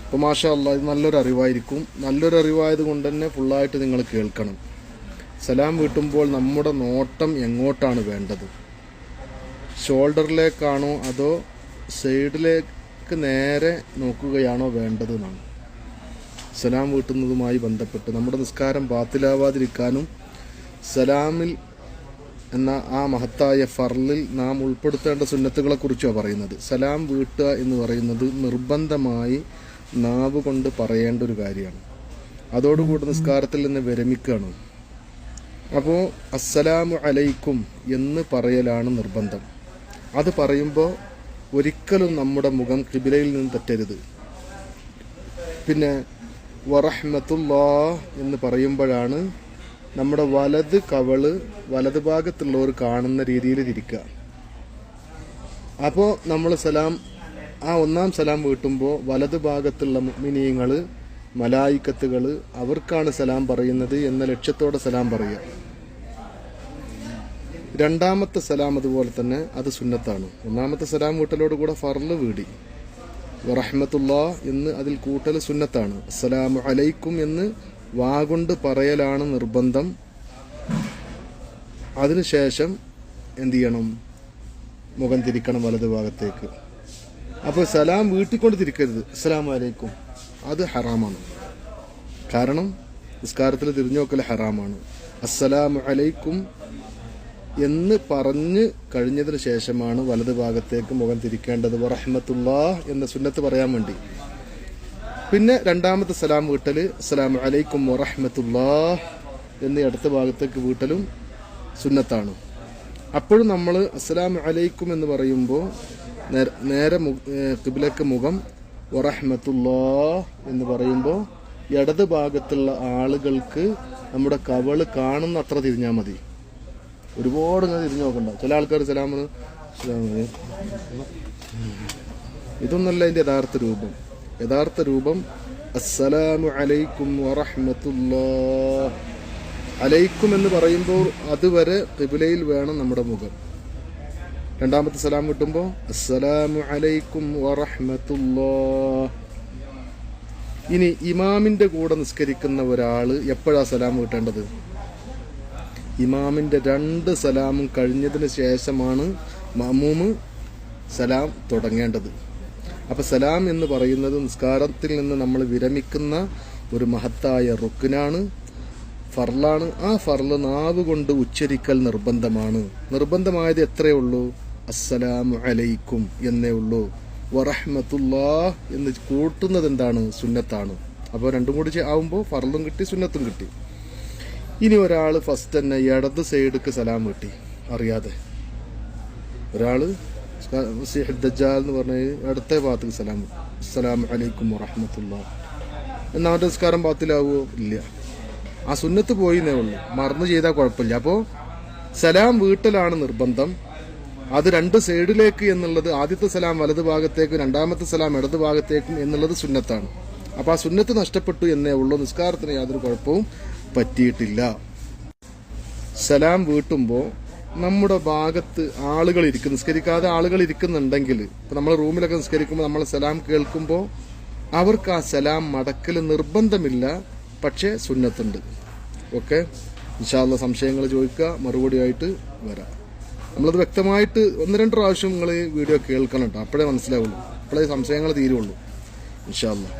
അപ്പോൾ മാഷാ അല്ലാഹ് ഇത് നല്ലൊരു അറിവായിരിക്കും. നല്ലൊരു അറിവായത് കൊണ്ട് തന്നെ ഫുള്ളായിട്ട് നിങ്ങൾ കേൾക്കണം. സലാം വീട്ടുമ്പോൾ നമ്മുടെ നോട്ടം എങ്ങോട്ടാണ് വേണ്ടത്? ഷോൾഡറിലേക്കാണോ അതോ സൈഡിലേക്ക് നേരെ നോക്കുകയാണോ വേണ്ടത് എന്നാണ്. സലാം വീട്ടുന്നതുമായി ബന്ധപ്പെട്ട് നമ്മുടെ നിസ്കാരം ബാത്തിലാവാതിരിക്കാനും സലാമിൽ എന്ന ആ മഹത്തായ ഫർളിൽ നാം ഉൾപ്പെടുത്തേണ്ട സുന്നത്തുകളെക്കുറിച്ചാണ് പറയുന്നത്. സലാം വീട്ടുക എന്ന് പറയുന്നത് നിർബന്ധമായി നാവ് കൊണ്ട് പറയേണ്ട ഒരു കാര്യമാണ്. അതോടുകൂടി നിസ്കാരത്തിൽ നിന്ന് വിരമിക്കുകയാണ്. അപ്പോൾ അസ്സലാമു അലൈക്കും എന്ന് പറയലാണ് നിർബന്ധം. അത് പറയുമ്പോൾ ഒരിക്കലും നമ്മുടെ മുഖം ഖിബിലയിൽ നിന്ന് തെറ്റരുത്. പിന്നെ വറഹ്മത്തുള്ളാഹ് എന്ന് പറയുമ്പോഴാണ് നമ്മുടെ വലത് കവള് വലത് ഭാഗത്തുള്ളവർ കാണുന്ന രീതിയിൽ തിരിക്കുക. അപ്പോൾ നമ്മൾ ഒന്നാം സലാം വീട്ടുമ്പോൾ വലത് ഭാഗത്തുള്ള മുഅ്മിനീങ്ങൾ, മലായിക്കത്തുകൾ അവർക്കാണ് സലാം പറയുന്നത് എന്ന ലക്ഷ്യത്തോടെ സലാം പറയുക. രണ്ടാമത്തെ സലാം അതുപോലെ തന്നെ അത് സുന്നത്താണ്. ഒന്നാമത്തെ സലാം വീട്ടലോടുകൂടെ ഫർള് വീടി വറഹ്മത്തുള്ളാഹ് എന്ന് അതിൽ കൂട്ടൽ സുന്നത്താണ്. അസ്സലാമു അലൈക്കും എന്ന് വാഗൊണ്ട് പറയലാണ് നിർബന്ധം. അതിനുശേഷം എന്ത് ചെയ്യണം? മുഖം തിരിക്കണം വലത് ഭാഗത്തേക്ക്. അപ്പോൾ സലാം വീട്ടിക്കൊണ്ട് തിരിക്കരുത്. അസ്സലാമു അലൈക്കും അത് ഹറാമാണ്. കാരണം നിസ്കാരത്തിൽ തിരിഞ്ഞു നോക്കൽ ഹറാമാണ്. അസ്സലാമു അലൈക്കും എന്ന് പറഞ്ഞ് കഴിഞ്ഞതിന് ശേഷമാണ് വലത് ഭാഗത്തേക്ക് മുഖം തിരിക്കേണ്ടത്. വറഹ്മത്തുള്ളാഹ് എന്ന സുന്നത്ത് പറയാൻ വേണ്ടി. പിന്നെ രണ്ടാമത്തെ സലാം വീട്ടൽ അസ്സലാമു അലൈക്കും വറഹ്മത്തുള്ളാഹ് എന്ന് അടുത്ത ഭാഗത്തേക്ക് വീട്ടലും സുന്നത്താണ്. അപ്പോഴും നമ്മൾ അസ്സലാമു അലൈക്കും എന്ന് പറയുമ്പോൾ നേരെ ഖിബ്ലക്ക് മുഖം, വറഹ്മത്തുള്ളാഹ് എന്ന് പറയുമ്പോൾ ഇടത് ഭാഗത്തുള്ള ആളുകൾക്ക് നമ്മുടെ കവള് കാണുന്ന അത്ര തിരിഞ്ഞാൽ മതി. ഒരുപാട് ഇങ്ങനെ തിരിഞ്ഞു നോക്കണ്ട. ചില ആൾക്കാർ സലാമിന് ഇതൊന്നല്ല അതിൻ്റെ യഥാർത്ഥ രൂപം അസ്സലാമു അലൈക്കും വറഹ്മത്തുള്ളാഹ്. അലൈക്കും എന്ന് പറയുമ്പോൾ അതുവരെ ഖിബ്ലയിൽ വേണം നമ്മുടെ മുഖം. രണ്ടാമത്തെ സലാം കിട്ടുമ്പോൾ അസ്സലാമു അലൈക്കും വറഹ്മത്തുള്ളാഹ്. ഇനി ഇമാമിന്റെ കൂടെ നിസ്കരിക്കുന്ന ഒരാൾ എപ്പോഴാണ് സലാം കിട്ടേണ്ടത്? ഇമാമിന്റെ 2 സലാമും കഴിഞ്ഞതിന് ശേഷമാണ് മഅ്മൂമ് സലാം തുടങ്ങേണ്ടത്. അപ്പൊ സലാം എന്ന് പറയുന്നത് നിസ്കാരത്തിൽ നിന്ന് നമ്മൾ വിരമിക്കുന്ന ഒരു മഹത്തായ റുക്നാണ്, ഫർളാണ്. ആ ഫർള് നാവ് കൊണ്ട് ഉച്ചരിക്കൽ നിർബന്ധമാണ്. നിർബന്ധമായത് എത്രയേ ഉള്ളൂ? അസ്സലാമു അലൈക്കും എന്നേ ഉള്ളൂ. വറഹ്മത്തുള്ളാഹ് എന്ന് കൂട്ടുന്നത് എന്താണ്? സുന്നത്താണ്. അപ്പോൾ രണ്ടും കൂടി ആവുമ്പോൾ ഫർളും കിട്ടി, സുന്നത്തും കിട്ടി. ഇനി ഒരാൾ ഫസ്റ്റ് തന്നെ ഇടത് സൈഡിക്ക് സലാം കിട്ടി അറിയാതെ. ഒരാൾ മസീഹ് ദജ്ജാൽ എന്ന് പറഞ്ഞ ഇടത്തെ ഭാഗത്തേക്ക് സലാം, അസ്സലാമു അലൈക്കും വറഹ്മത്തുള്ളാഹ് എന്നാൽ അവൻ്റെ നിസ്കാരം ബാത്തിലാവുമോ? ഇല്ല. ആ സുന്നത്ത് പോയിന്നേ ഉള്ളൂ. മറന്നു ചെയ്താൽ കുഴപ്പമില്ല. അപ്പോൾ സലാം വീട്ടലാണ് നിർബന്ധം. അത് 2 സൈഡിലേക്ക് എന്നുള്ളത്, ആദ്യത്തെ സലാം വലത് ഭാഗത്തേക്കും രണ്ടാമത്തെ സലാം ഇടത് ഭാഗത്തേക്കും എന്നുള്ളത് സുന്നത്താണ്. അപ്പോൾ ആ സുന്നത്ത് നഷ്ടപ്പെട്ടു എന്നേ ഉള്ളൂ. നിസ്കാരത്തിന് യാതൊരു കുഴപ്പവും പറ്റിയിട്ടില്ല. സലാം വീട്ടുമ്പോൾ നമ്മുടെ ഭാഗത്ത് ആളുകൾ ഇരിക്കും, നിസ്കരിക്കാതെ ആളുകൾ ഇരിക്കുന്നുണ്ടെങ്കിൽ, ഇപ്പം നമ്മൾ റൂമിലൊക്കെ നിസ്കരിക്കുമ്പോൾ നമ്മൾ സലാം കേൾക്കുമ്പോൾ അവർക്ക് ആ സലാം മടക്കൽ നിർബന്ധമില്ല, പക്ഷേ സുന്നത്തുണ്ട്. ഓക്കെ, ഇൻഷാ അല്ലാഹ് സംശയങ്ങൾ ചോദിക്കുക, മറുപടിയായിട്ട് വരാം. നമ്മളത് വ്യക്തമായിട്ട് 1-2 പ്രാവശ്യം നിങ്ങൾ വീഡിയോ കേൾക്കണം കേട്ടോ. അപ്പോഴേ മനസ്സിലാവുള്ളൂ, അപ്പോഴേ സംശയങ്ങൾ തീരുള്ളൂ. ഇൻഷാ അല്ലാഹ്.